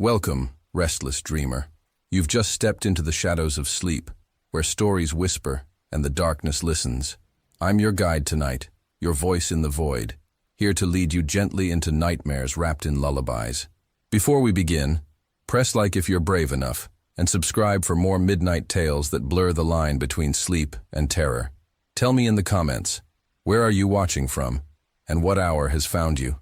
Welcome, restless dreamer. You've just stepped into the shadows of sleep, where stories whisper and the darkness listens. I'm your guide tonight, your voice in the void, here to lead you gently into nightmares wrapped in lullabies. Before we begin, press like if you're brave enough, and subscribe for more midnight tales that blur the line between sleep and terror. Tell me in the comments, where are you watching from, and what hour has found you?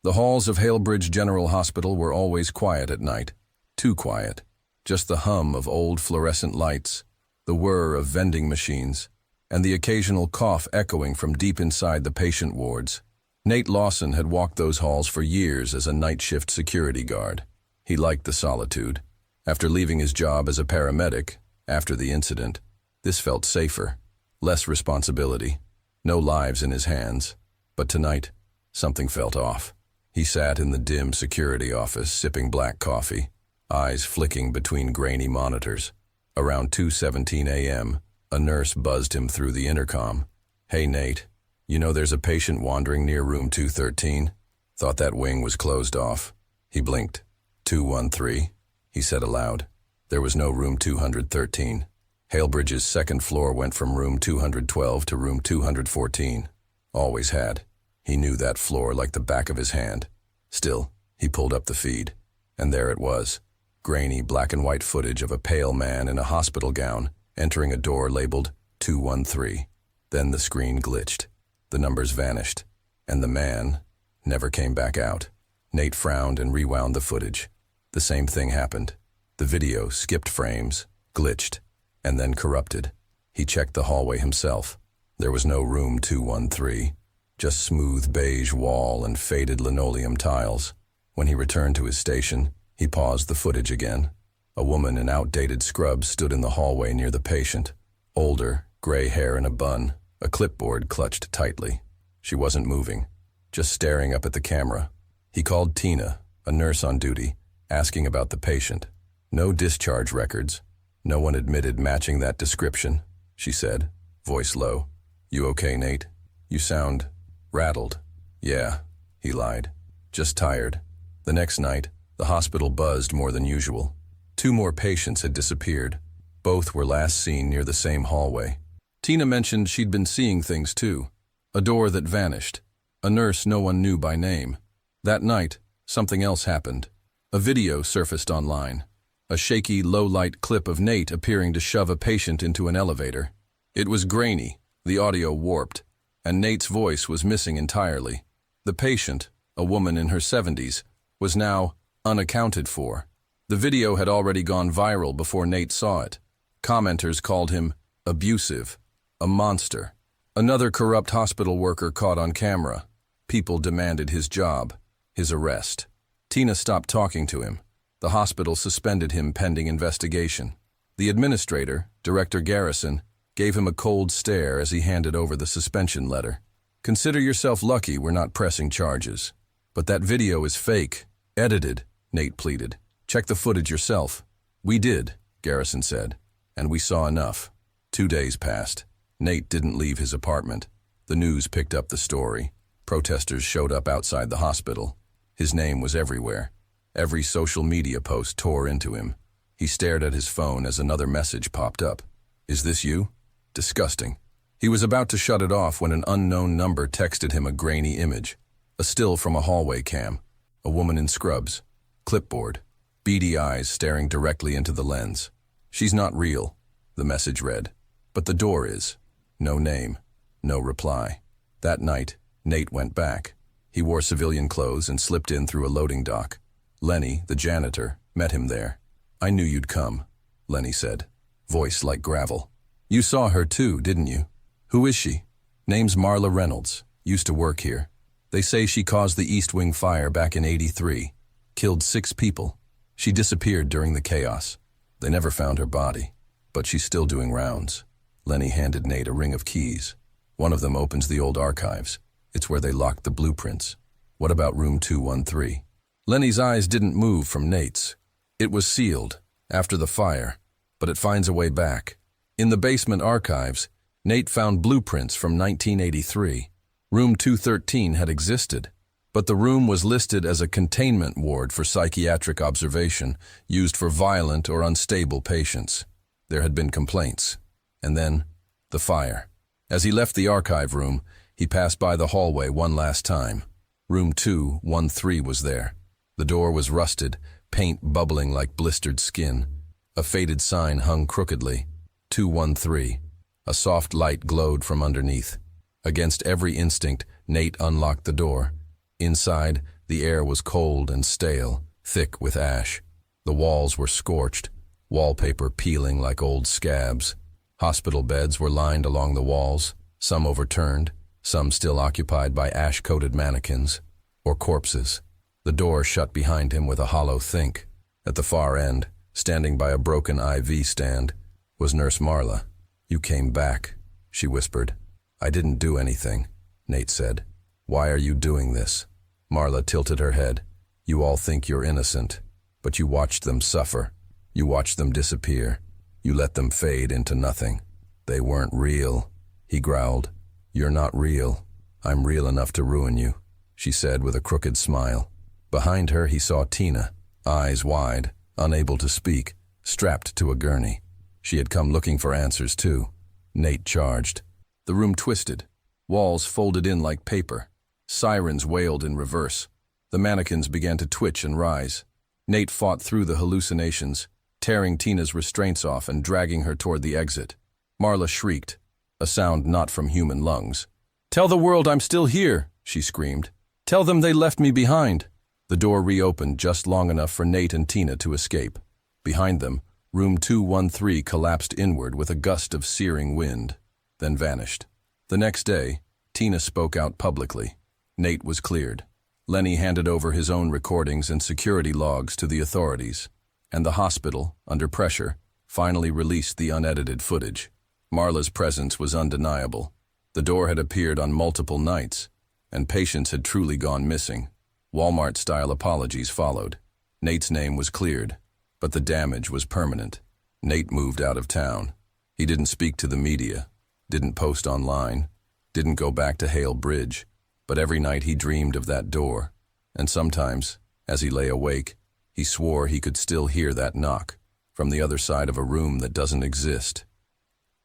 The halls of Halebridge General Hospital were always quiet at night. Too quiet. Just the hum of old fluorescent lights, the whir of vending machines, and the occasional cough echoing from deep inside the patient wards. Nate Lawson had walked those halls for years as a night shift security guard. He liked the solitude. After leaving his job as a paramedic, after the incident, this felt safer. Less responsibility. No lives in his hands. But tonight, something felt off. He sat in the dim security office sipping black coffee, eyes flicking between grainy monitors. Around 2:17 a.m., a nurse buzzed him through the intercom. "Hey Nate, you know there's a patient wandering near room 213? Thought that wing was closed off." He blinked. 213, he said aloud. There was no room 213. Halebridge's second floor went from room 212 to room 214. Always had. He knew that floor like the back of his hand. Still, he pulled up the feed, and there it was. Grainy black and white footage of a pale man in a hospital gown entering a door labeled 213. Then the screen glitched. The numbers vanished, and the man never came back out. Nate frowned and rewound the footage. The same thing happened. The video skipped frames, glitched, and then corrupted. He checked the hallway himself. There was no room 213. Just smooth beige wall and faded linoleum tiles. When he returned to his station, he paused the footage again. A woman in outdated scrubs stood in the hallway near the patient. Older, gray hair in a bun, a clipboard clutched tightly. She wasn't moving, just staring up at the camera. He called Tina, a nurse on duty, asking about the patient. No discharge records. No one admitted matching that description, she said, voice low. "You okay, Nate? You sound rattled." "Yeah," he lied. "Just tired." The next night, the hospital buzzed more than usual. 2 more patients had disappeared. Both were last seen near the same hallway. Tina mentioned she'd been seeing things too. A door that vanished. A nurse no one knew by name. That night, something else happened. A video surfaced online. A shaky, low-light clip of Nate appearing to shove a patient into an elevator. It was grainy, the audio warped, and Nate's voice was missing entirely. The patient, a woman in her 70s, was now unaccounted for. The video had already gone viral before Nate saw it. Commenters called him abusive, a monster. Another corrupt hospital worker caught on camera. People demanded his job, his arrest. Tina stopped talking to him. The hospital suspended him pending investigation. The administrator, Director Garrison, gave him a cold stare as he handed over the suspension letter. "Consider yourself lucky we're not pressing charges." "But that video is fake, edited," Nate pleaded. "Check the footage yourself." "We did," Garrison said, "and we saw enough." 2 days passed. Nate didn't leave his apartment. The news picked up the story. Protesters showed up outside the hospital. His name was everywhere. Every social media post tore into him. He stared at his phone as another message popped up. "Is this you?" Disgusting. He was about to shut it off when an unknown number texted him a grainy image. A still from a hallway cam. A woman in scrubs. Clipboard. Beady eyes staring directly into the lens. "She's not real," the message read. "But the door is." No name. No reply. That night, Nate went back. He wore civilian clothes and slipped in through a loading dock. Lenny, the janitor, met him there. "I knew you'd come," Lenny said, voice like gravel. "You saw her too, didn't you? Who is she?" "Name's Marla Reynolds. Used to work here. They say she caused the East Wing fire back in '83. Killed 6 people. She disappeared during the chaos. They never found her body, but she's still doing rounds." Lenny handed Nate a ring of keys. "One of them opens the old archives. It's where they locked the blueprints." "What about room 213? Lenny's eyes didn't move from Nate's. "It was sealed, after the fire, but it finds a way back. In the basement archives, Nate found blueprints from 1983. Room 213 had existed, But the room was listed as a containment ward for psychiatric observation, used for violent or unstable patients. There had been complaints. And then, the fire. As he left the archive room, he passed by the hallway one last time. Room 213 was there. The door was rusted, paint bubbling like blistered skin. A faded sign hung crookedly. 213. A soft light glowed from underneath. Against every instinct, Nate unlocked the door. Inside, the air was cold and stale, thick with ash. The walls were scorched, wallpaper peeling like old scabs. Hospital beds were lined along the walls, some overturned, some still occupied by ash-coated mannequins, or corpses. The door shut behind him with a hollow think. At the far end, standing by a broken IV stand, was Nurse Marla. "You came back," she whispered. "I didn't do anything," Nate said. "Why are you doing this?" Marla tilted her head. "You all think you're innocent, but you watched them suffer. You watched them disappear. You let them fade into nothing. They weren't real," he growled. "You're not real. I'm real enough to ruin you," she said with a crooked smile. Behind her he saw Tina, eyes wide, unable to speak, strapped to a gurney. She had come looking for answers too. Nate charged. The room twisted. Walls folded in like paper. Sirens wailed in reverse. The mannequins began to twitch and rise. Nate fought through the hallucinations, tearing Tina's restraints off and dragging her toward the exit. Marla shrieked, a sound not from human lungs. "Tell the world I'm still here," she screamed. "Tell them they left me behind." The door reopened just long enough for Nate and Tina to escape. Behind them, room 213 collapsed inward with a gust of searing wind, then vanished. The next day, Tina spoke out publicly. Nate was cleared. Lenny handed over his own recordings and security logs to the authorities, and the hospital, under pressure, finally released the unedited footage. Marla's presence was undeniable. The door had appeared on multiple nights, and patients had truly gone missing. Walmart-style apologies followed. Nate's name was cleared, but the damage was permanent. Nate moved out of town. He didn't speak to the media, didn't post online, didn't go back to Hale Bridge, but every night he dreamed of that door, and sometimes, as he lay awake, he swore he could still hear that knock from the other side of a room that doesn't exist.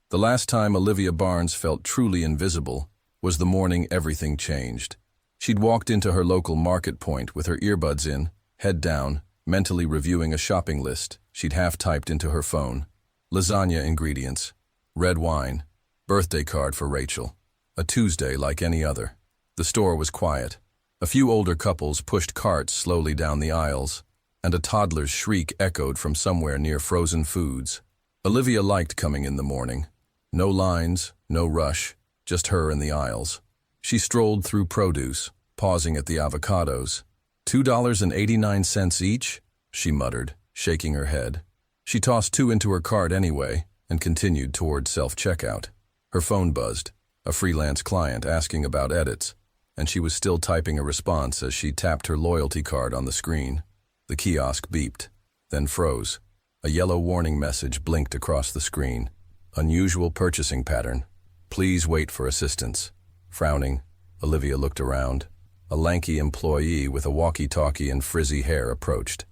The last time Olivia Barnes felt truly invisible was the morning everything changed. She'd walked into her local market point with her earbuds in, head down, mentally reviewing a shopping list she'd half-typed into her phone. Lasagna ingredients, red wine, birthday card for Rachel. A Tuesday like any other. The store was quiet. A few older couples pushed carts slowly down the aisles, and a toddler's shriek echoed from somewhere near frozen foods. Olivia liked coming in the morning. No lines, no rush, just her in the aisles. She strolled through produce, pausing at the avocados. $2.89 each, she muttered, shaking her head. She tossed 2 into her cart anyway and continued toward self-checkout. Her phone buzzed, a freelance client asking about edits, and she was still typing a response as she tapped her loyalty card on the screen. The kiosk beeped, then froze. A yellow warning message blinked across the screen. Unusual purchasing pattern. Please wait for assistance. Frowning, Olivia looked around. A lanky employee with a walkie-talkie and frizzy hair approached.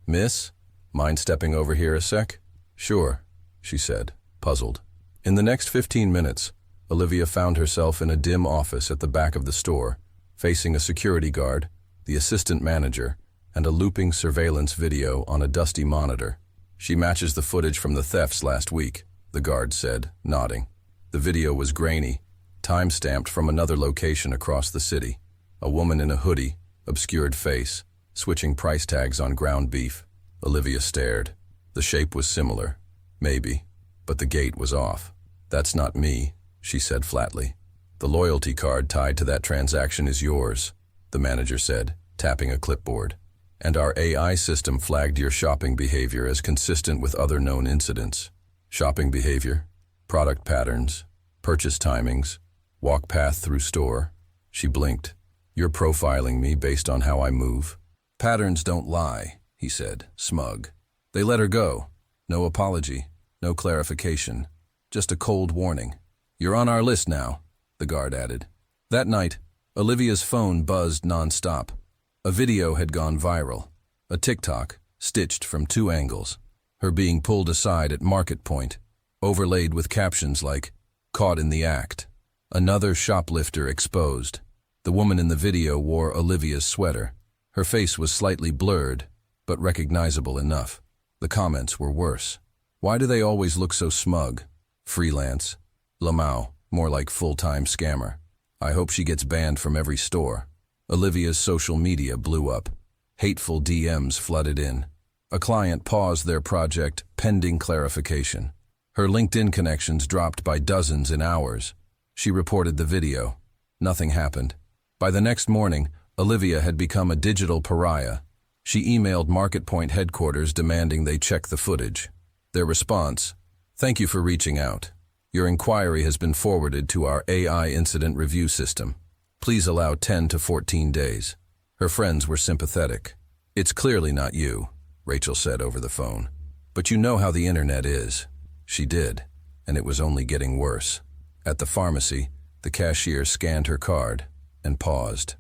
Miss? Mind stepping over here a sec?" "Sure," she said, puzzled. In the next 15 minutes, Olivia found herself in a dim office at the back of the store, facing a security guard, the assistant manager, and a looping surveillance video on a dusty monitor. "She matches the footage from the thefts last week," the guard said, nodding. The video was grainy, time-stamped from another location across the city. A woman in a hoodie, obscured face, switching price tags on ground beef. Olivia stared. The shape was similar, maybe, but the gait was off. "That's not me," she said flatly. "The loyalty card tied to that transaction is yours," the manager said, tapping a clipboard. "And our AI system flagged your shopping behavior as consistent with other known incidents." "Shopping behavior? Product patterns? Purchase timings? Walk path through store?" She blinked. "You're profiling me based on how I move?" "Patterns don't lie," he said, smug. They let her go. No apology, no clarification, just a cold warning. "You're on our list now," the guard added. That night, Olivia's phone buzzed nonstop. A video had gone viral. A TikTok, stitched from 2 angles. Her being pulled aside at market point, overlaid with captions like, "Caught in the act." Another shoplifter exposed. The woman in the video wore Olivia's sweater. Her face was slightly blurred, but recognizable enough. The comments were worse. Why do they always look so smug? Freelance. Lamau, more like full-time scammer. I hope she gets banned from every store. Olivia's social media blew up. Hateful DMs flooded in. A client paused their project pending clarification. Her LinkedIn connections dropped by dozens in hours. She reported the video. Nothing happened. By the next morning, Olivia had become a digital pariah. She emailed MarketPoint headquarters demanding they check the footage. Their response: "Thank you for reaching out. Your inquiry has been forwarded to our AI incident review system. Please allow 10 to 14 days. Her friends were sympathetic. "It's clearly not you," Rachel said over the phone. "But you know how the internet is." She did, and it was only getting worse. At the pharmacy, the cashier scanned her card and paused.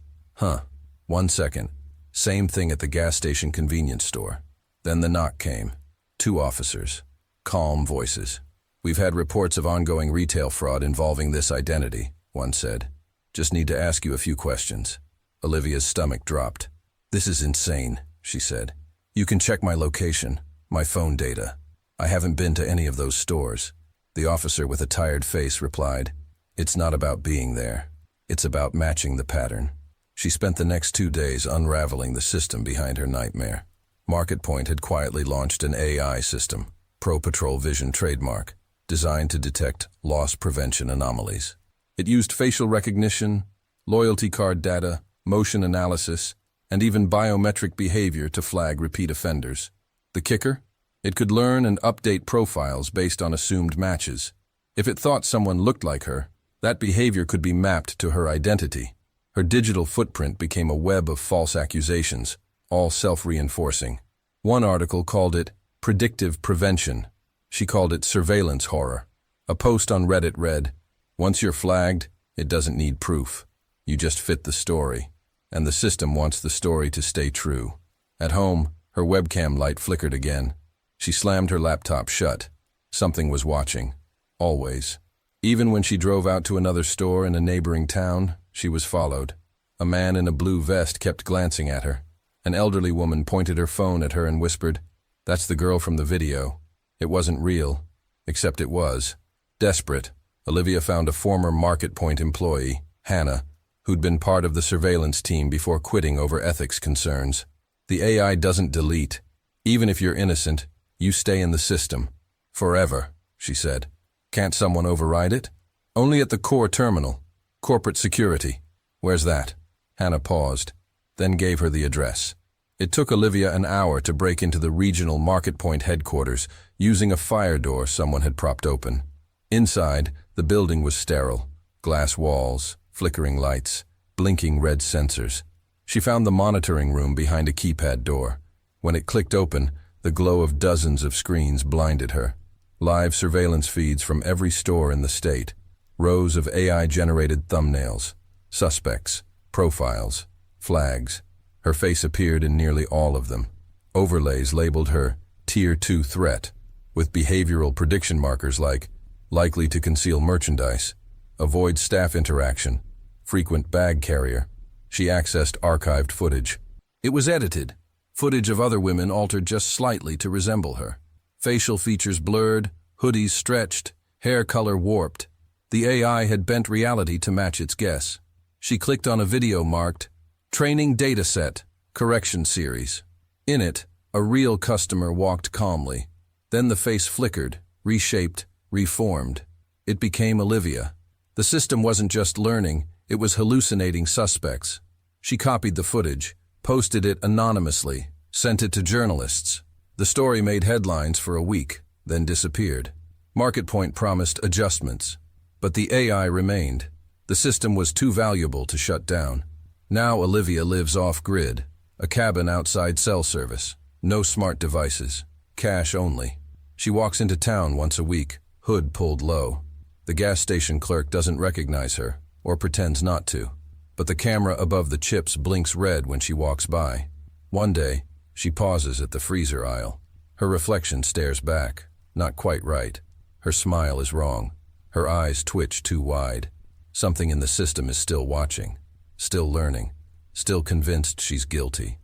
1 second. Same thing at the gas station convenience store. Then the knock came. 2 officers. Calm voices. "We've had reports of ongoing retail fraud involving this identity," one said. "Just need to ask you a few questions." Olivia's stomach dropped. "This is insane," she said. "You can check my location, my phone data. I haven't been to any of those stores." The officer with a tired face replied, "It's not about being there. It's about matching the pattern." She spent the next 2 days unraveling the system behind her nightmare. MarketPoint had quietly launched an AI system, Pro Patrol Vision trademark, designed to detect loss prevention anomalies. It used facial recognition, loyalty card data, motion analysis, and even biometric behavior to flag repeat offenders. The kicker? It could learn and update profiles based on assumed matches. If it thought someone looked like her, that behavior could be mapped to her identity. Her digital footprint became a web of false accusations, all self-reinforcing. One article called it predictive prevention. She called it surveillance horror. A post on Reddit read, "Once you're flagged, it doesn't need proof. You just fit the story. And the system wants the story to stay true." At home, her webcam light flickered again. She slammed her laptop shut. Something was watching. Always. Even when she drove out to another store in a neighboring town, she was followed. A man in a blue vest kept glancing at her. An elderly woman pointed her phone at her and whispered, "That's the girl from the video." It wasn't real, except it was. Desperate, Olivia found a former MarketPoint employee, Hannah, who'd been part of the surveillance team before quitting over ethics concerns. "The AI doesn't delete. Even if you're innocent, you stay in the system. Forever," she said. "Can't someone override it?" "Only at the core terminal. Corporate security." "Where's that?" Hannah paused, then gave her the address. It took Olivia an hour to break into the regional MarketPoint headquarters using a fire door someone had propped open. Inside, the building was sterile. Glass walls, flickering lights, blinking red sensors. She found the monitoring room behind a keypad door. When it clicked open, the glow of dozens of screens blinded her. Live surveillance feeds from every store in the state. Rows of AI-generated thumbnails. Suspects, profiles, flags. Her face appeared in nearly all of them. Overlays labeled her Tier 2 threat, with behavioral prediction markers like likely to conceal merchandise, avoid staff interaction, frequent bag carrier. She accessed archived footage. It was edited. Footage of other women altered just slightly to resemble her. Facial features blurred, hoodies stretched, hair color warped. The AI had bent reality to match its guess. She clicked on a video marked Training Dataset, Correction Series. In it, a real customer walked calmly. Then the face flickered, reshaped, reformed. It became Olivia. The system wasn't just learning, it was hallucinating suspects. She copied the footage, posted it anonymously, sent it to journalists. The story made headlines for a week, then disappeared. MarketPoint promised adjustments, but the AI remained. The system was too valuable to shut down. Now Olivia lives off-grid, a cabin outside cell service. No smart devices, cash only. She walks into town once a week, hood pulled low. The gas station clerk doesn't recognize her, or pretends not to. but the camera above the chips blinks red when she walks by. One day, she pauses at the freezer aisle. Her reflection stares back, not quite right. Her smile is wrong. Her eyes twitch too wide. Something in the system is still watching, still learning, still convinced she's guilty.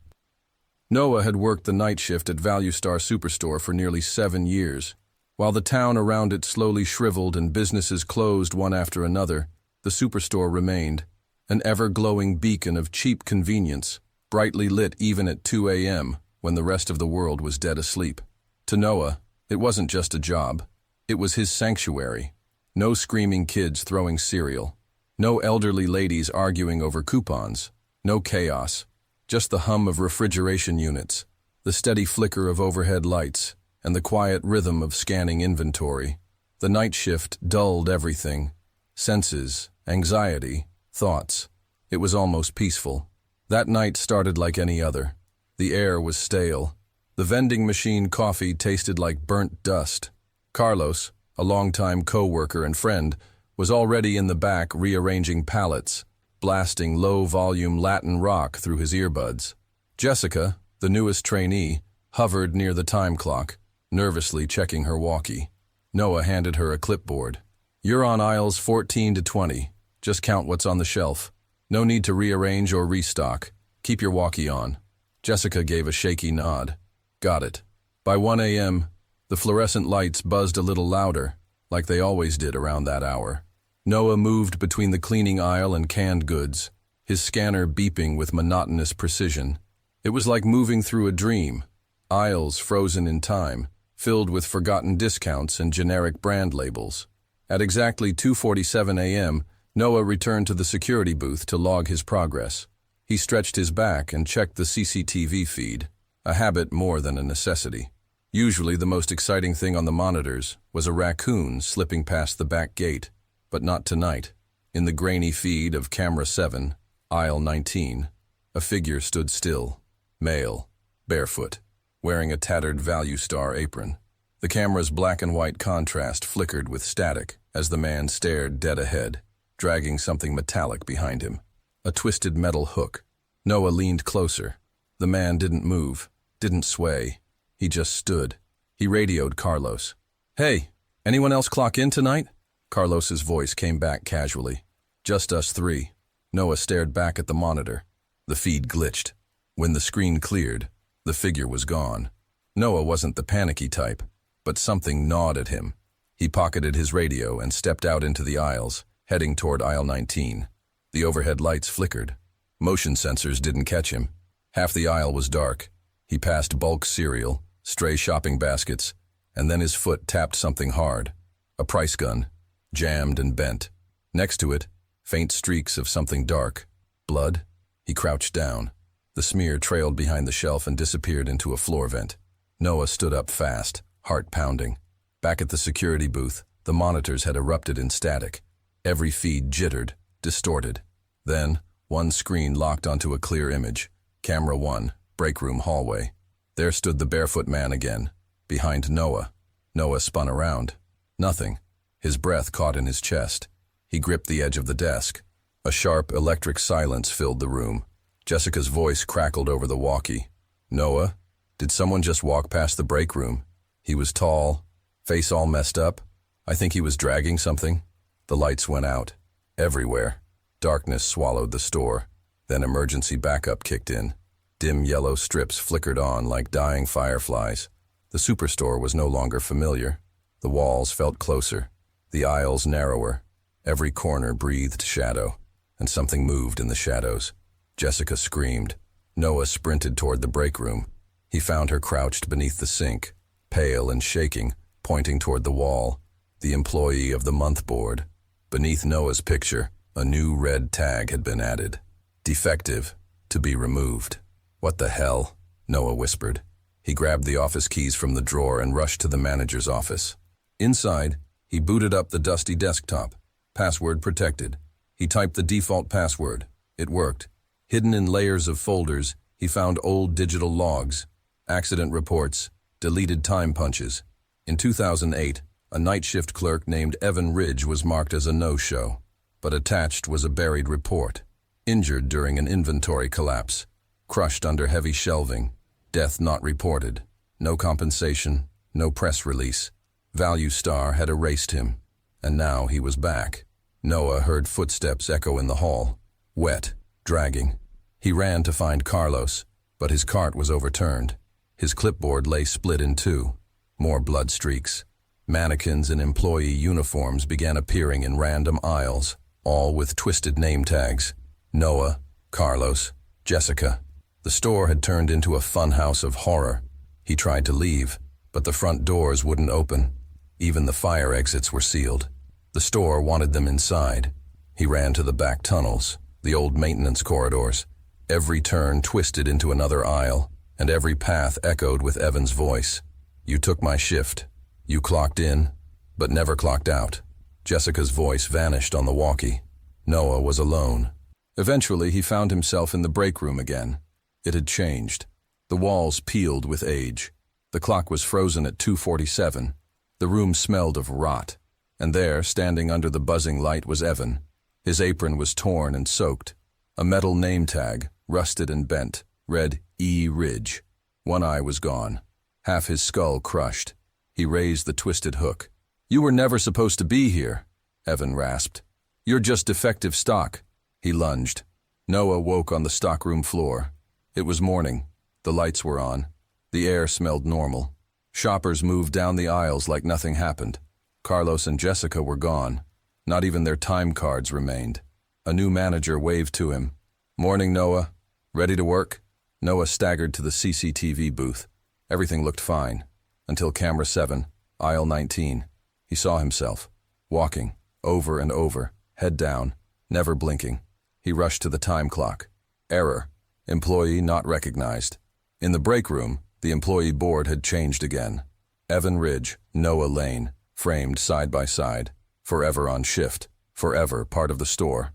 Noah had worked the night shift at Value Star Superstore for nearly 7 years. While the town around it slowly shriveled and businesses closed one after another, the superstore remained, an ever-glowing beacon of cheap convenience, brightly lit even at 2 a.m. when the rest of the world was dead asleep. To Noah, it wasn't just a job. It was his sanctuary. No screaming kids throwing cereal. No elderly ladies arguing over coupons. No chaos. Just the hum of refrigeration units, the steady flicker of overhead lights, and the quiet rhythm of scanning inventory. The night shift dulled everything. Senses, anxiety, thoughts. It was almost peaceful. That night started like any other. The air was stale. The vending machine coffee tasted like burnt dust. Carlos, a longtime co-worker and friend, was already in the back rearranging pallets, blasting low-volume Latin rock through his earbuds. Jessica, the newest trainee, hovered near the time clock, nervously checking her walkie. Noah handed her a clipboard. "You're on aisles 14 to 20. Just count what's on the shelf. No need to rearrange or restock. Keep your walkie on." Jessica gave a shaky nod. "Got it." By 1 a.m., the fluorescent lights buzzed a little louder, like they always did around that hour. Noah moved between the cleaning aisle and canned goods, his scanner beeping with monotonous precision. It was like moving through a dream, aisles frozen in time, filled with forgotten discounts and generic brand labels. At exactly 2:47 a.m., Noah returned to the security booth to log his progress. He stretched his back and checked the CCTV feed, a habit more than a necessity. Usually the most exciting thing on the monitors was a raccoon slipping past the back gate, but not tonight. In the grainy feed of Camera 7, Aisle 19, a figure stood still, male, barefoot, wearing a tattered Value Star apron. The camera's black and white contrast flickered with static as the man stared dead ahead, dragging something metallic behind him. A twisted metal hook. Noah leaned closer. The man didn't move, didn't sway. He just stood. He radioed Carlos. "Hey, anyone else clock in tonight?" Carlos's voice came back casually. "Just us three." Noah stared back at the monitor. The feed glitched. When the screen cleared, the figure was gone. Noah wasn't the panicky type, but something gnawed at him. He pocketed his radio and stepped out into the aisles, heading toward aisle 19. The overhead lights flickered. Motion sensors didn't catch him. Half the aisle was dark. He passed bulk cereal, stray shopping baskets, and then his foot tapped something hard. A price gun, jammed and bent. Next to it, faint streaks of something dark. Blood? He crouched down. The smear trailed behind the shelf and disappeared into a floor vent. Noah stood up fast, heart pounding. Back at the security booth, the monitors had erupted in static. Every feed jittered, distorted. Then, one screen locked onto a clear image. Camera 1, break room hallway. There stood the barefoot man again, behind Noah. Noah spun around. Nothing. His breath caught in his chest. He gripped the edge of the desk. A sharp, electric silence filled the room. Jessica's voice crackled over the walkie. "Noah, did someone just walk past the break room? He was tall, face all messed up. I think he was dragging something." The lights went out. Everywhere. Darkness swallowed the store. Then emergency backup kicked in. Dim yellow strips flickered on like dying fireflies. The superstore was no longer familiar. The walls felt closer. The aisles narrower. Every corner breathed shadow. And something moved in the shadows. Jessica screamed. Noah sprinted toward the break room. He found her crouched beneath the sink, pale and shaking, pointing toward the wall. The employee of the month board. Beneath Noah's picture, a new red tag had been added. Defective, to be removed. "What the hell?" Noah whispered. He grabbed the office keys from the drawer and rushed to the manager's office. Inside, he booted up the dusty desktop. Password protected. He typed the default password. It worked. Hidden in layers of folders, he found old digital logs, accident reports, deleted time punches. In 2008, a night shift clerk named Evan Ridge was marked as a no-show, but attached was a buried report. injured during an inventory collapse, crushed under heavy shelving, death not reported, no compensation, no press release. Value Star had erased him, and now he was back. Noah heard footsteps echo in the hall, wet, dragging. He ran to find Carlos, but his cart was overturned. His clipboard lay split in two. More blood streaks. Mannequins in employee uniforms began appearing in random aisles, all with twisted name tags. Noah, Carlos, Jessica. The store had turned into a funhouse of horror. He tried to leave, but the front doors wouldn't open. Even the fire exits were sealed. The store wanted them inside. He ran to the back tunnels, the old maintenance corridors. Every turn twisted into another aisle, and every path echoed with Evan's voice. You took my shift. You clocked in, but never clocked out. Jessica's voice vanished on the walkie. Noah was alone. Eventually, he found himself in the break room again. It had changed. The walls peeled with age. The clock was frozen at 2:47. The room smelled of rot. And there, standing under the buzzing light, was Evan. His apron was torn and soaked. A metal name tag, rusted and bent, read E. Ridge. One eye was gone. Half his skull crushed. He raised the twisted hook. You were never supposed to be here, Evan rasped. You're just defective stock. He lunged. Noah woke on the stockroom floor. It was morning. The lights were on. The air smelled normal. Shoppers moved down the aisles like nothing happened. Carlos and Jessica were gone. Not even their time cards remained. A new manager waved to him. Morning, Noah. Ready to work? Noah staggered to the CCTV booth. Everything looked fine. Until camera 7, aisle 19. He saw himself, walking, over and over, head down, never blinking. He rushed to the time clock. Error. Employee not recognized. In the break room, the employee board had changed again. Evan Ridge, Noah Lane, framed side by side, forever on shift, forever part of the store.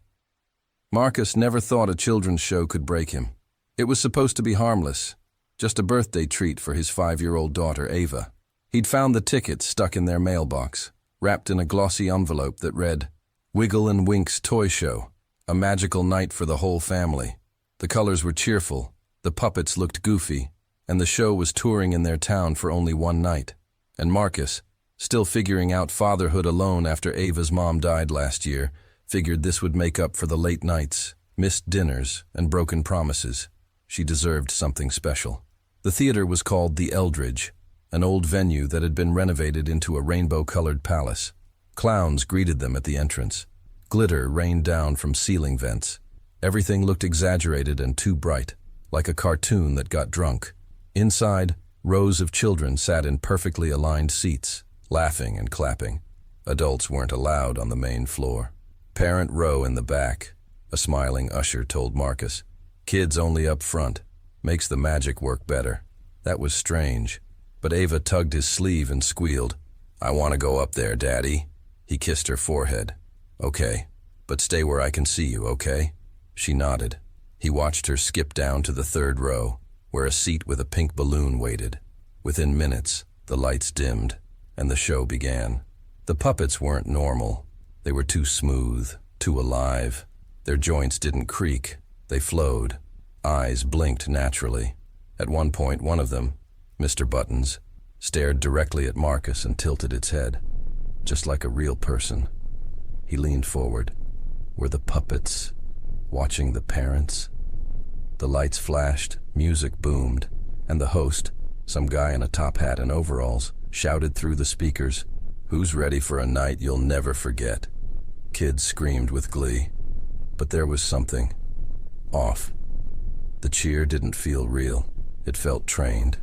Marcus never thought a children's show could break him. It was supposed to be harmless, just a birthday treat for his 5-year-old daughter, Ava. He'd found the tickets stuck in their mailbox, wrapped in a glossy envelope that read, Wiggle and Wink's Toy Show, a magical night for the whole family. The colors were cheerful, the puppets looked goofy, and the show was touring in their town for only one night. And Marcus, still figuring out fatherhood alone after Ava's mom died last year, figured this would make up for the late nights, missed dinners, and broken promises. She deserved something special. The theater was called the Eldridge, an old venue that had been renovated into a rainbow-colored palace. Clowns greeted them at the entrance. Glitter rained down from ceiling vents. Everything looked exaggerated and too bright, like a cartoon that got drunk. Inside, rows of children sat in perfectly aligned seats, laughing and clapping. Adults weren't allowed on the main floor. Parent row in the back, a smiling usher told Marcus. Kids only up front. Makes the magic work better. That was strange. But Ava tugged his sleeve and squealed. I want to go up there, Daddy. He kissed her forehead. Okay, but stay where I can see you, okay? She nodded. He watched her skip down to the 3rd row, where a seat with a pink balloon waited. Within minutes, the lights dimmed, and the show began. The puppets weren't normal. They were too smooth, too alive. Their joints didn't creak. They flowed. Eyes blinked naturally. At one point, one of them, Mr. Buttons, stared directly at Marcus and tilted its head, just like a real person. He leaned forward. Were the puppets watching the parents? The lights flashed, music boomed, and the host, some guy in a top hat and overalls, shouted through the speakers, Who's ready for a night you'll never forget? Kids screamed with glee. But there was something off. The cheer didn't feel real. It felt trained.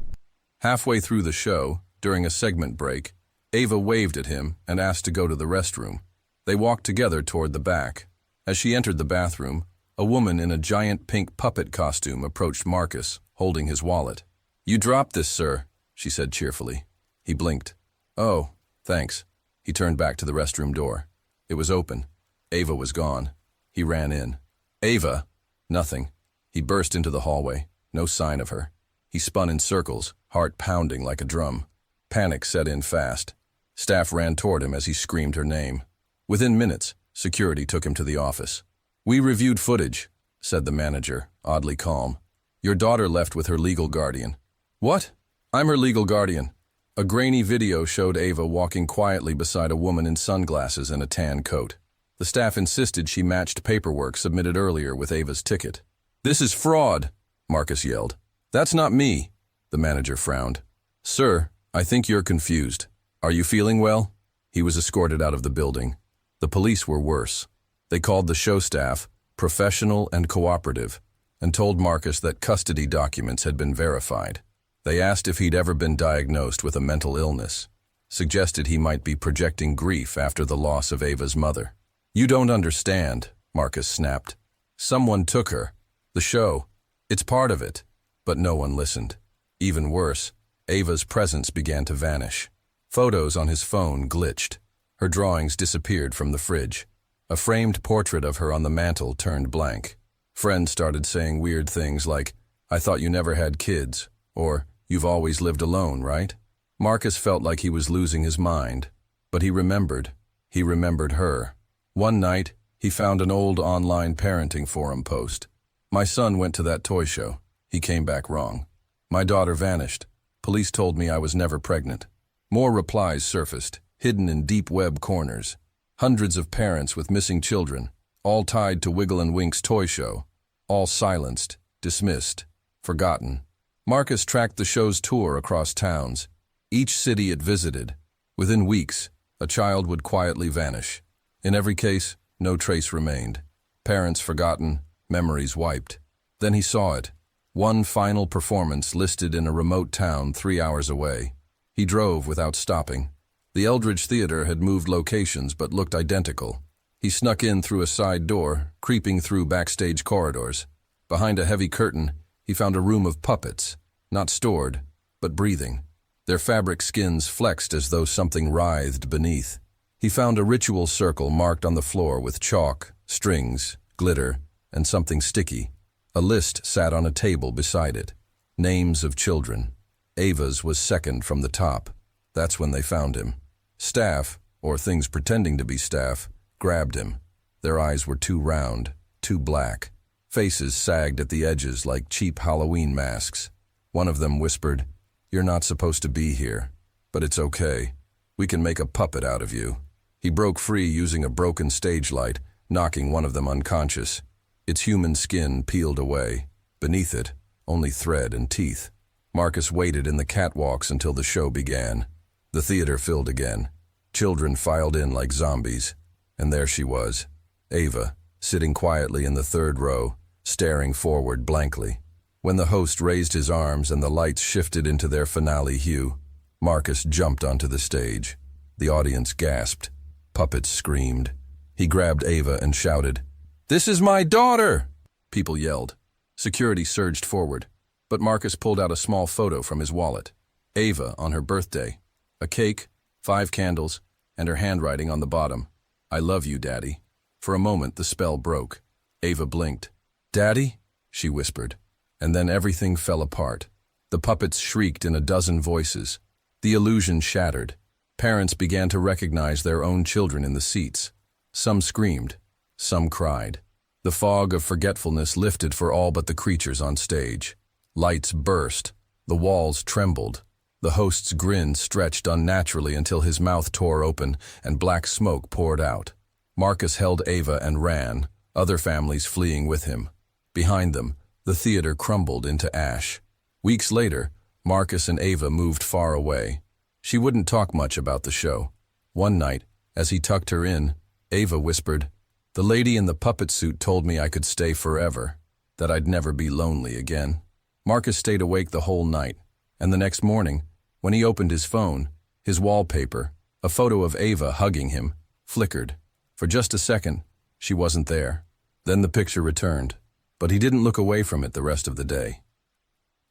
Halfway through the show, during a segment break, Ava waved at him and asked to go to the restroom. They walked together toward the back. As she entered the bathroom, a woman in a giant pink puppet costume approached Marcus, holding his wallet. You dropped this, sir, she said cheerfully. He blinked. Oh, thanks. He turned back to the restroom door. It was open. Ava was gone. He ran in. Ava? Nothing. He burst into the hallway. No sign of her. He spun in circles, heart pounding like a drum. Panic set in fast. Staff ran toward him as he screamed her name. Within minutes, security took him to the office. We reviewed footage. said the manager, oddly calm. Your daughter left with her legal guardian. What? I'm her legal guardian. A grainy video showed Ava walking quietly beside a woman in sunglasses and a tan coat. The staff insisted she matched paperwork submitted earlier with Ava's ticket. This is fraud, Marcus yelled. That's not me, the manager frowned. Sir, I think you're confused. Are you feeling well? He was escorted out of the building. The police were worse. They called the show staff professional and cooperative and told Marcus that custody documents had been verified. They asked if he'd ever been diagnosed with a mental illness, suggested he might be projecting grief after the loss of Ava's mother. You don't understand, Marcus snapped. Someone took her. The show. It's part of it. But no one listened. Even worse, Ava's presence began to vanish. Photos on his phone glitched. Her drawings disappeared from the fridge. A framed portrait of her on the mantel turned blank. Friends started saying weird things like, I thought you never had kids, or you've always lived alone, right? Marcus felt like he was losing his mind, but he remembered. He remembered her. One night, he found an old online parenting forum post. My son went to that toy show. He came back wrong. My daughter vanished. Police told me I was never pregnant. More replies surfaced, hidden in deep web corners. Hundreds of parents with missing children, all tied to Wiggle and Wink's toy show, all silenced, dismissed, forgotten. Marcus tracked the show's tour across towns. Each city it visited. Within weeks, a child would quietly vanish. In every case, no trace remained. Parents forgotten, memories wiped. Then he saw it. One final performance listed in a remote town 3 hours away. He drove without stopping. The Eldridge Theater had moved locations but looked identical. He snuck in through a side door, creeping through backstage corridors. Behind a heavy curtain, he found a room of puppets, not stored, but breathing. Their fabric skins flexed as though something writhed beneath. He found a ritual circle marked on the floor with chalk, strings, glitter, and something sticky. A list sat on a table beside it. Names of children. Ava's was second from the top. That's when they found him. Staff, or things pretending to be staff, grabbed him. Their eyes were too round, too black. Faces sagged at the edges like cheap Halloween masks. One of them whispered, You're not supposed to be here, but it's okay. We can make a puppet out of you. He broke free using a broken stage light, knocking one of them unconscious. Its human skin peeled away. Beneath it, only thread and teeth. Marcus waited in the catwalks until the show began. The theater filled again. Children filed in like zombies. And there she was, Ava, sitting quietly in the third row, staring forward blankly. When the host raised his arms and the lights shifted into their finale hue, Marcus jumped onto the stage. The audience gasped. Puppets screamed. He grabbed Ava and shouted, This is my daughter! People yelled. Security surged forward, but Marcus pulled out a small photo from his wallet. Ava on her birthday. A cake, 5 candles, and her handwriting on the bottom. I love you, Daddy. For a moment, the spell broke. Ava blinked. Daddy? She whispered. And then everything fell apart. The puppets shrieked in a dozen voices. The illusion shattered. Parents began to recognize their own children in the seats. Some screamed. Some cried. The fog of forgetfulness lifted for all but the creatures on stage. Lights burst. The walls trembled. The host's grin stretched unnaturally until his mouth tore open and black smoke poured out. Marcus held Ava and ran, other families fleeing with him. Behind them, the theater crumbled into ash. Weeks later, Marcus and Ava moved far away. She wouldn't talk much about the show. One night, as he tucked her in, Ava whispered, The lady in the puppet suit told me I could stay forever, that I'd never be lonely again. Marcus stayed awake the whole night, and the next morning, when he opened his phone, his wallpaper, a photo of Ava hugging him, flickered. For just a second, she wasn't there. Then the picture returned, but he didn't look away from it the rest of the day.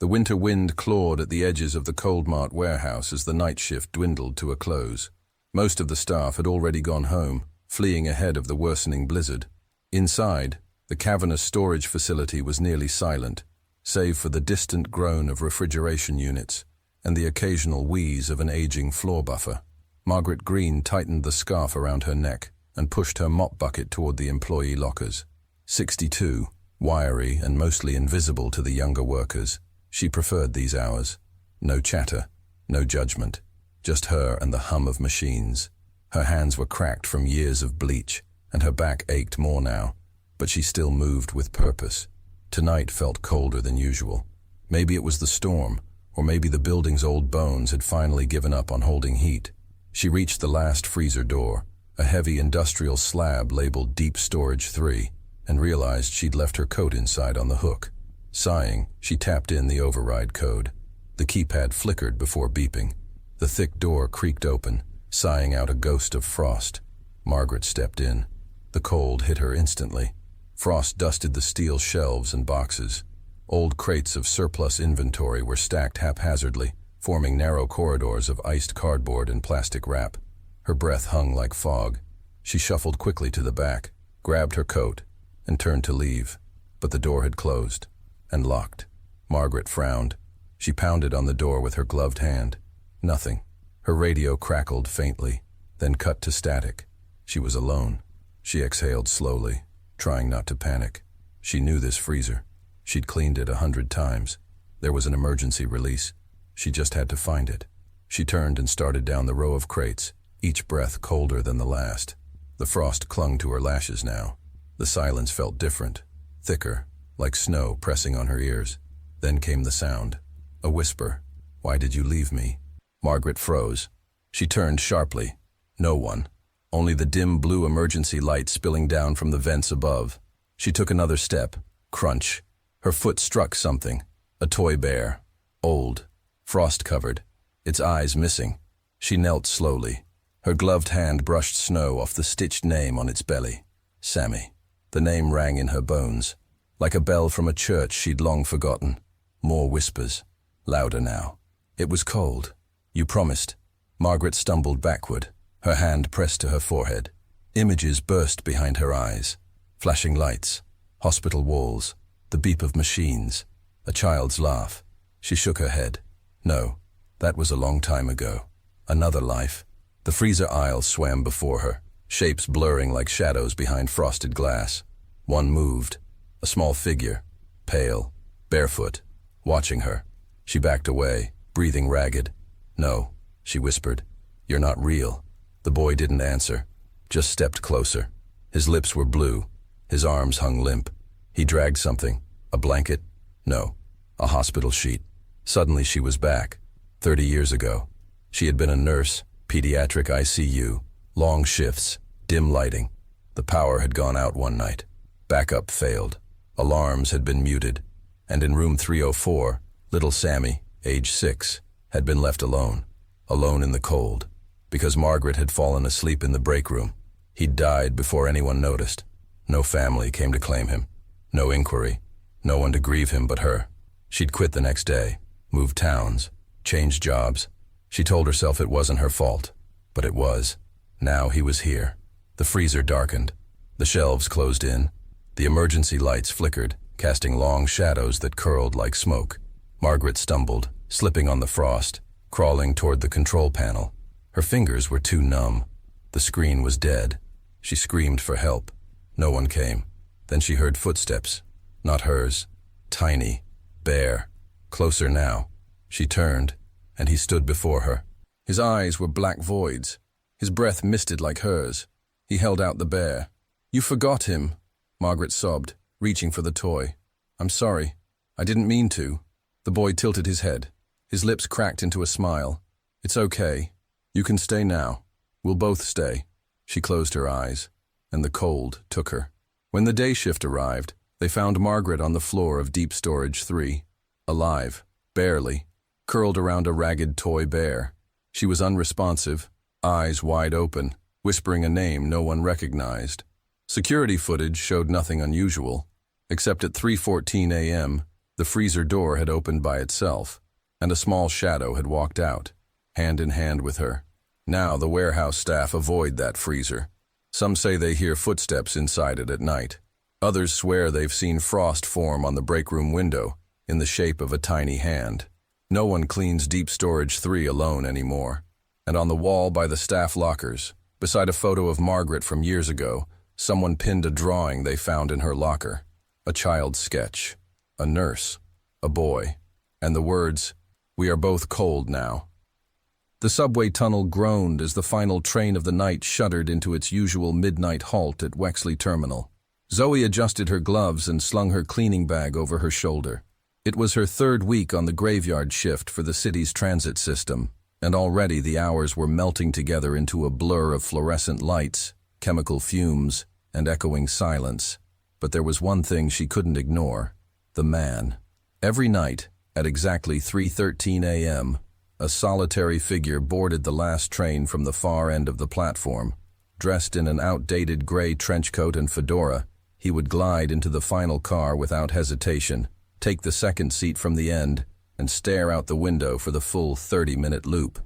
The winter wind clawed at the edges of the Coldmart warehouse as the night shift dwindled to a close. Most of the staff had already gone home, fleeing ahead of the worsening blizzard. Inside, the cavernous storage facility was nearly silent, save for the distant groan of refrigeration units and the occasional wheeze of an aging floor buffer. Margaret Green tightened the scarf around her neck and pushed her mop bucket toward the employee lockers. 62. Wiry and mostly invisible to the younger workers, she preferred these hours. No chatter, no judgment, just her and the hum of machines. Her hands were cracked from years of bleach, and her back ached more now, but she still moved with purpose. Tonight felt colder than usual. Maybe it was the storm, or maybe the building's old bones had finally given up on holding heat. She reached the last freezer door, a heavy industrial slab labeled Deep Storage 3, and realized she'd left her coat inside on the hook. Sighing, she tapped in the override code. The keypad flickered before beeping. The thick door creaked open, sighing out a ghost of frost. Margaret stepped in. The cold hit her instantly. Frost dusted the steel shelves and boxes. Old crates of surplus inventory were stacked haphazardly, forming narrow corridors of iced cardboard and plastic wrap. Her breath hung like fog. She shuffled quickly to the back, grabbed her coat, and turned to leave. But the door had closed and locked. Margaret frowned. She pounded on the door with her gloved hand. Nothing. Her radio crackled faintly, then cut to static. She was alone. She exhaled slowly, trying not to panic. She knew this freezer. She'd cleaned it 100 times. There was an emergency release. She just had to find it. She turned and started down the row of crates, each breath colder than the last. The frost clung to her lashes now. The silence felt different, thicker, like snow pressing on her ears. Then came the sound. A whisper. "Why did you leave me?" Margaret froze. She turned sharply. No one. Only the dim blue emergency light spilling down from the vents above. She took another step. Crunch. Her foot struck something. A toy bear. Old. Frost-covered. Its eyes missing. She knelt slowly. Her gloved hand brushed snow off the stitched name on its belly. Sammy. The name rang in her bones. Like a bell from a church she'd long forgotten. More whispers. Louder now. It was cold. "You promised." Margaret stumbled backward, her hand pressed to her forehead. Images burst behind her eyes. Flashing lights, hospital walls, the beep of machines, a child's laugh. She shook her head. No, that was a long time ago. Another life. The freezer aisle swam before her, shapes blurring like shadows behind frosted glass. One moved, a small figure, pale, barefoot, watching her. She backed away, breathing ragged. "No," she whispered. "You're not real." The boy didn't answer, just stepped closer. His lips were blue, his arms hung limp. He dragged something, a blanket? No, a hospital sheet. Suddenly she was back. 30 years ago. She had been a nurse, pediatric ICU, long shifts, dim lighting. The power had gone out one night. Backup failed. Alarms had been muted. And in room 304, little Sammy, age 6, had been left alone. Alone in the cold. Because Margaret had fallen asleep in the break room. He'd died before anyone noticed. No family came to claim him. No inquiry. No one to grieve him but her. She'd quit the next day, moved towns, changed jobs. She told herself it wasn't her fault, but it was. Now he was here. The freezer darkened. The shelves closed in. The emergency lights flickered, casting long shadows that curled like smoke. Margaret stumbled, slipping on the frost, crawling toward the control panel. Her fingers were too numb. The screen was dead. She screamed for help. No one came. Then she heard footsteps. Not hers. Tiny. Bare. Closer now. She turned, and he stood before her. His eyes were black voids. His breath misted like hers. He held out the bear. "You forgot him," Margaret sobbed, reaching for the toy. "I'm sorry. I didn't mean to." The boy tilted his head. His lips cracked into a smile. "It's okay. You can stay now. We'll both stay." She closed her eyes, and the cold took her. When the day shift arrived, they found Margaret on the floor of Deep Storage 3. Alive, barely, curled around a ragged toy bear. She was unresponsive, eyes wide open, whispering a name no one recognized. Security footage showed nothing unusual, except at 3:14 a.m., the freezer door had opened by itself, and a small shadow had walked out, hand in hand with her. Now the warehouse staff avoid that freezer. Some say they hear footsteps inside it at night. Others swear they've seen frost form on the break room window in the shape of a tiny hand. No one cleans Deep Storage 3 alone anymore. And on the wall by the staff lockers, beside a photo of Margaret from years ago, someone pinned a drawing they found in her locker. A child's sketch, a nurse, a boy, and the words, "We are both cold now." The subway tunnel groaned as the final train of the night shuddered into its usual midnight halt at Wexley Terminal. Zoe adjusted her gloves and slung her cleaning bag over her shoulder. It was her third week on the graveyard shift for the city's transit system, and already the hours were melting together into a blur of fluorescent lights, chemical fumes, and echoing silence. But there was one thing she couldn't ignore: the man. Every night, at exactly 3:13 a.m., a solitary figure boarded the last train from the far end of the platform. Dressed in an outdated gray trench coat and fedora, he would glide into the final car without hesitation, take the second seat from the end, and stare out the window for the full 30-minute loop.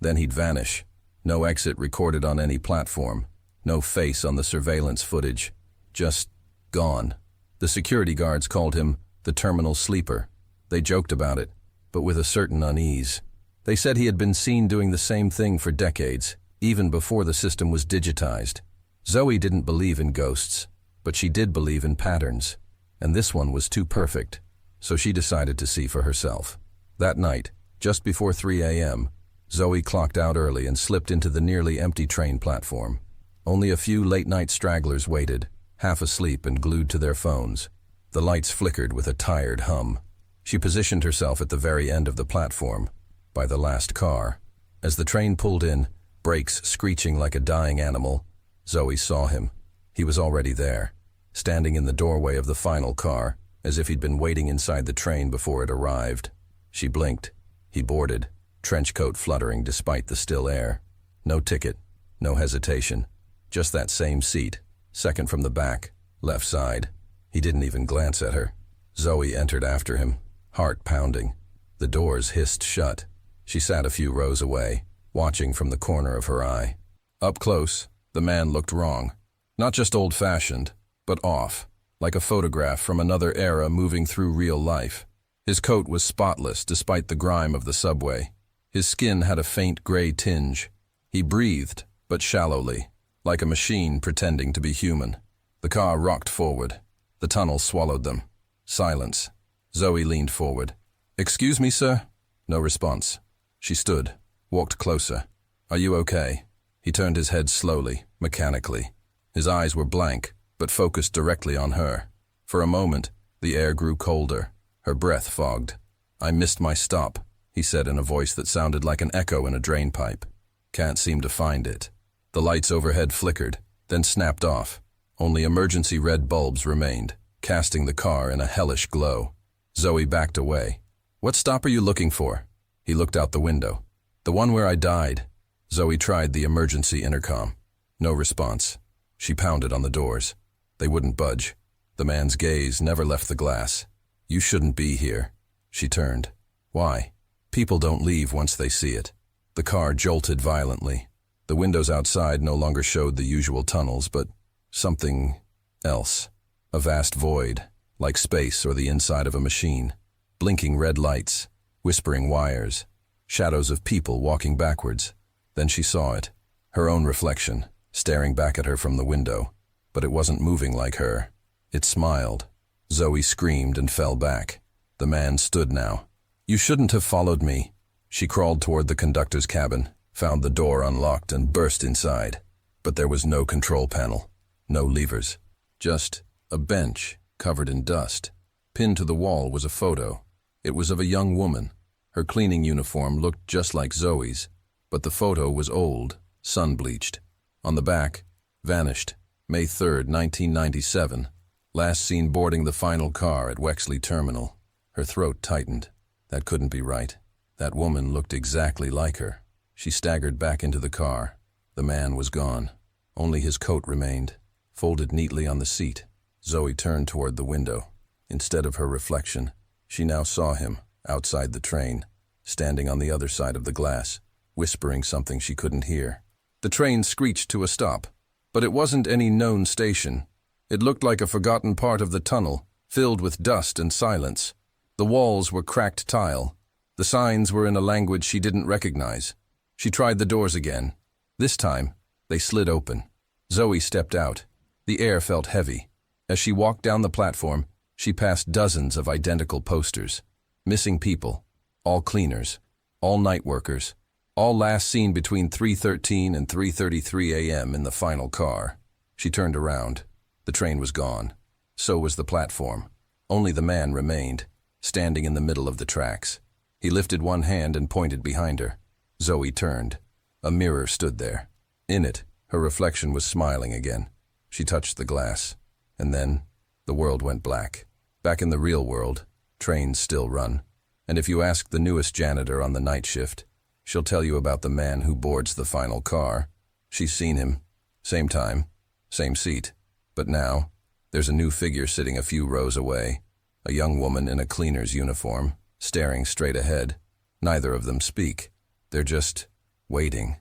Then he'd vanish. No exit recorded on any platform. No face on the surveillance footage. Just gone. The security guards called him the terminal sleeper. They joked about it, but with a certain unease. They said he had been seen doing the same thing for decades, even before the system was digitized. Zoe didn't believe in ghosts, but she did believe in patterns, and this one was too perfect, so she decided to see for herself. That night, just before 3 a.m., Zoe clocked out early and slipped into the nearly empty train platform. Only a few late-night stragglers waited, half asleep and glued to their phones. The lights flickered with a tired hum. She positioned herself at the very end of the platform, by the last car. As the train pulled in, brakes screeching like a dying animal, Zoe saw him. He was already there, standing in the doorway of the final car, as if he'd been waiting inside the train before it arrived. She blinked. He boarded, trench coat fluttering despite the still air. No ticket, no hesitation. Just that same seat, second from the back, left side. He didn't even glance at her. Zoe entered after him, heart pounding. The doors hissed shut. She sat a few rows away, watching from the corner of her eye. Up close, the man looked wrong. Not just old-fashioned, but off, like a photograph from another era moving through real life. His coat was spotless despite the grime of the subway. His skin had a faint gray tinge. He breathed, but shallowly, like a machine pretending to be human. The car rocked forward. The tunnel swallowed them. Silence. Zoe leaned forward. "Excuse me, sir?" No response. She stood, walked closer. "Are you okay?" He turned his head slowly, mechanically. His eyes were blank, but focused directly on her. For a moment, the air grew colder. Her breath fogged. "I missed my stop," he said in a voice that sounded like an echo in a drainpipe. "Can't seem to find it." The lights overhead flickered, then snapped off. Only emergency red bulbs remained, casting the car in a hellish glow. Zoe backed away. "What stop are you looking for?" He looked out the window. "The one where I died." Zoe tried the emergency intercom. No response. She pounded on the doors. They wouldn't budge. The man's gaze never left the glass. "You shouldn't be here." She turned. "Why?" "People don't leave once they see it." The car jolted violently. The windows outside no longer showed the usual tunnels, but something else. A vast void, like space or the inside of a machine. Blinking red lights, whispering wires, shadows of people walking backwards. Then she saw it, her own reflection, staring back at her from the window. But it wasn't moving like her. It smiled. Zoe screamed and fell back. The man stood now. "You shouldn't have followed me." She crawled toward the conductor's cabin, found the door unlocked and burst inside. But there was no control panel, no levers. Just a bench covered in dust. Pinned to the wall was a photo. It was of a young woman. Her cleaning uniform looked just like Zoe's, but the photo was old, sun-bleached. On the back, vanished, May 3rd, 1997. Last seen boarding the final car at Wexley Terminal. Her throat tightened. That couldn't be right. That woman looked exactly like her. She staggered back into the car. The man was gone. Only his coat remained, folded neatly on the seat. Zoe turned toward the window. Instead of her reflection, she now saw him, outside the train, standing on the other side of the glass, whispering something she couldn't hear. The train screeched to a stop, but it wasn't any known station. It looked like a forgotten part of the tunnel, filled with dust and silence. The walls were cracked tile. The signs were in a language she didn't recognize. She tried the doors again. This time, they slid open. Zoe stepped out. The air felt heavy. As she walked down the platform, She passed dozens of identical posters. Missing people, all cleaners, all night workers, all last seen between 3:13 and 3:33 a.m. in the final car. She turned around. The train was gone. So was the platform. Only the man remained, standing in the middle of the tracks. He lifted one hand and pointed behind her. Zoe turned. A mirror stood there. In it, her reflection was smiling again. She touched the glass. And then, the world went black. Back in the real world, trains still run. And if you ask the newest janitor on the night shift, she'll tell you about the man who boards the final car. She's seen him. Same time, same seat. But now, there's a new figure sitting a few rows away. A young woman in a cleaner's uniform, staring straight ahead. Neither of them speak. They're just waiting.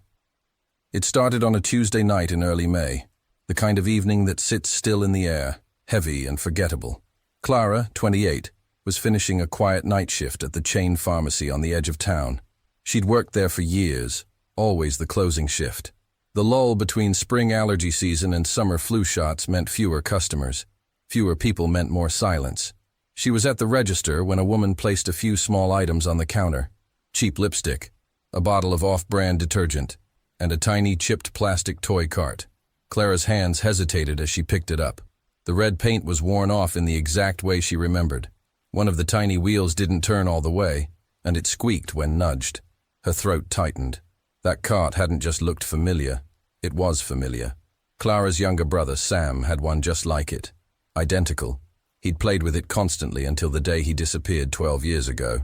It started on a Tuesday night in early May, the kind of evening that sits still in the air, heavy and forgettable. Clara, 28, was finishing a quiet night shift at the chain pharmacy on the edge of town. She'd worked there for years, always the closing shift. The lull between spring allergy season and summer flu shots meant fewer customers. Fewer people meant more silence. She was at the register when a woman placed a few small items on the counter. Cheap lipstick, a bottle of off-brand detergent, and a tiny chipped plastic toy cart. Clara's hands hesitated as she picked it up. The red paint was worn off in the exact way she remembered. One of the tiny wheels didn't turn all the way, and it squeaked when nudged. Her throat tightened. That cart hadn't just looked familiar, it was familiar. Clara's younger brother, Sam, had one just like it. Identical. He'd played with it constantly until the day he disappeared 12 years ago.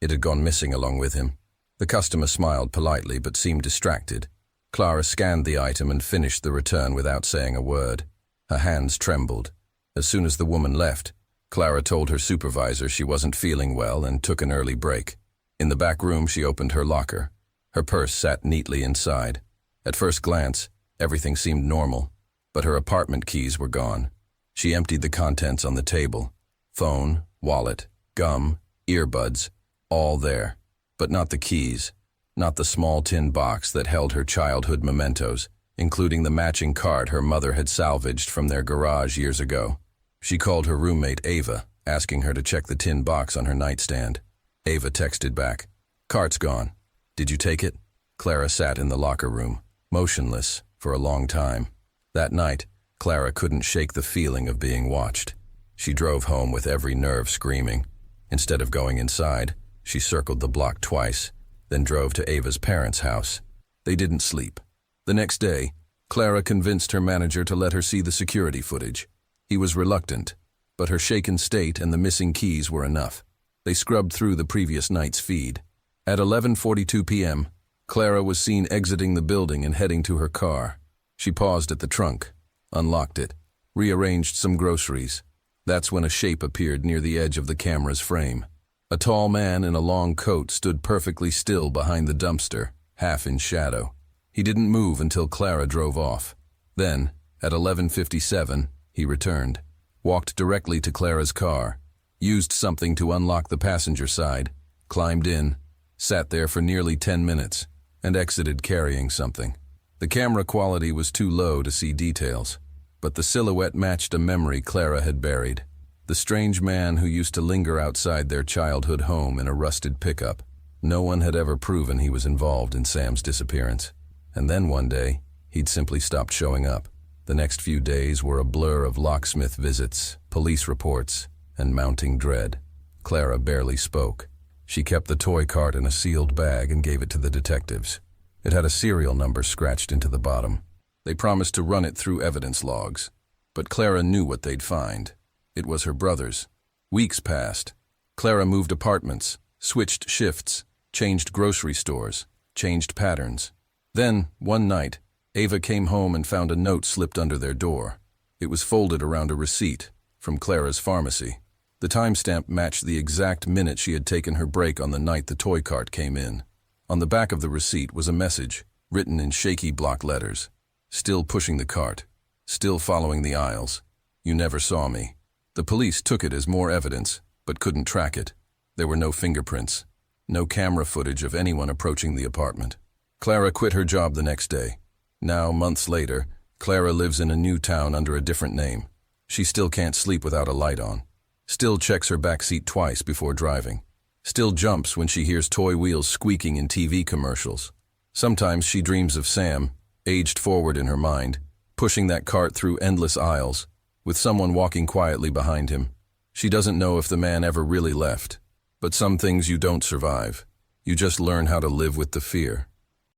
It had gone missing along with him. The customer smiled politely but seemed distracted. Clara scanned the item and finished the return without saying a word. Her hands trembled. As soon as the woman left, Clara told her supervisor she wasn't feeling well and took an early break. In the back room, she opened her locker. Her purse sat neatly inside. At first glance, everything seemed normal, but her apartment keys were gone. She emptied the contents on the table. Phone, wallet, gum, earbuds, all there. But not the keys, not the small tin box that held her childhood mementos, including the matching cart her mother had salvaged from their garage years ago. She called her roommate Ava, asking her to check the tin box on her nightstand. Ava texted back, "Cart's gone. Did you take it?" Clara sat in the locker room, motionless, for a long time. That night, Clara couldn't shake the feeling of being watched. She drove home with every nerve screaming. Instead of going inside, she circled the block twice, then drove to Ava's parents' house. They didn't sleep. The next day, Clara convinced her manager to let her see the security footage. He was reluctant, but her shaken state and the missing keys were enough. They scrubbed through the previous night's feed. At 11:42 p.m., Clara was seen exiting the building and heading to her car. She paused at the trunk, unlocked it, rearranged some groceries. That's when a shape appeared near the edge of the camera's frame. A tall man in a long coat stood perfectly still behind the dumpster, half in shadow. He didn't move until Clara drove off. Then, at 11:57, he returned, walked directly to Clara's car, used something to unlock the passenger side, climbed in, sat there for nearly 10 minutes, and exited carrying something. The camera quality was too low to see details, but the silhouette matched a memory Clara had buried. The strange man who used to linger outside their childhood home in a rusted pickup. No one had ever proven he was involved in Sam's disappearance. And then one day, he'd simply stopped showing up. The next few days were a blur of locksmith visits, police reports, and mounting dread. Clara barely spoke. She kept the toy cart in a sealed bag and gave it to the detectives. It had a serial number scratched into the bottom. They promised to run it through evidence logs. But Clara knew what they'd find. It was her brother's. Weeks passed. Clara moved apartments, switched shifts, changed grocery stores, changed patterns. Then, one night, Ava came home and found a note slipped under their door. It was folded around a receipt from Clara's pharmacy. The timestamp matched the exact minute she had taken her break on the night the toy cart came in. On the back of the receipt was a message, written in shaky block letters. Still pushing the cart. Still following the aisles. You never saw me. The police took it as more evidence, but couldn't track it. There were no fingerprints. No camera footage of anyone approaching the apartment. Clara quit her job the next day. Now, months later, Clara lives in a new town under a different name. She still can't sleep without a light on. Still checks her backseat twice before driving. Still jumps when she hears toy wheels squeaking in TV commercials. Sometimes she dreams of Sam, aged forward in her mind, pushing that cart through endless aisles, with someone walking quietly behind him. She doesn't know if the man ever really left. But some things you don't survive. You just learn how to live with the fear.